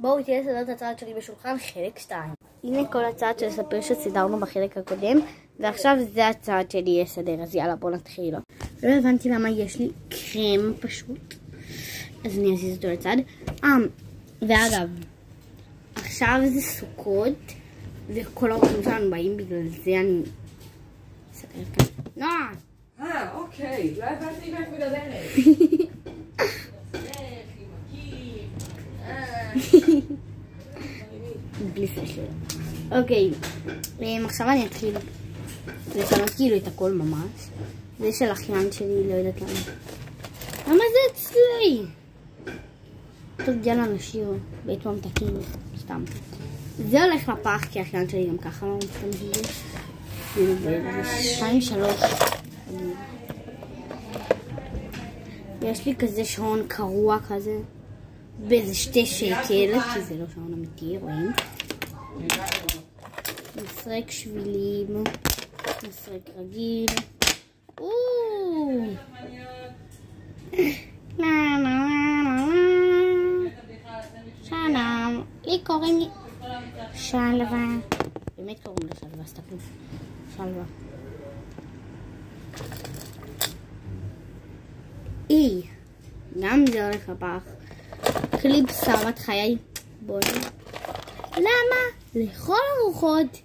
בואו תהיה לסדר את הצעד שלי בשולחן חלק 2. הנה כל הצעד של לספר שסידרנו בחלק הקודם, ועכשיו זה הצעד שלי לסדר, אז יאללה בואו נתחיל. לא הבנתי למה יש לי קרם פשוט, אז אני אזיז אותו לצד. ואגב, עכשיו זה סוכות, וכל האורחים שלנו באים, בגלל זה אני אסתכל כאן. נועה! אוקיי, לא הבנתי מה את מדברת. בלי סשל. אוקיי, עכשיו אני אתחיל לשנות כאילו את הכל ממש. זה של אחיין שלי, לא יודעת למה. למה זה אצלי? טוב, יאללה נשאיר בית ממתקים, סתם. זה הולך לפח כי אחיין שלי גם ככה לא מסתמדים. כאילו ב-2-3. יש לי כזה שעון קרוע כזה. באיזה 2 שקל, כי זה לא שעון אמיתי, רואים? מסרק שבילים, מסרק רגיל. שלום, לי קוראים לי שלווה. באמת קוראים לה שלווה, סתכלו. שלווה. גם זה הולך לפח. קליפ שמת חיי. בואו. למה? לכל הרוחות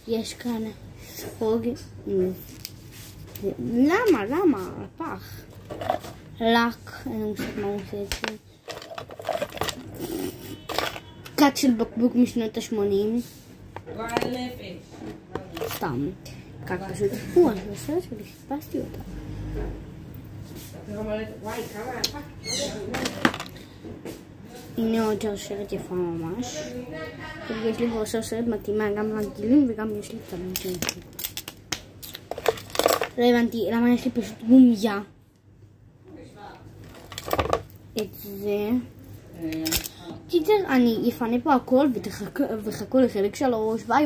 יש כאן ספוג. למה? לפח. לק. אני מושג מה הוא עושה את זה. קאט של בקבוק משנות ה-80. סתם. קאט פשוט. אני חושבת שלי חיפשתי אותה. הנה עוד שרשרת יפה ממש. יש לי כבר שרשרת מתאימה גם לגילים וגם יש לי צלם שנכי. לא הבנתי למה יש לי פשוט גומיה. את זה. קיצר, אני אפנה פה הכל וחכו לחלק 3. ביי.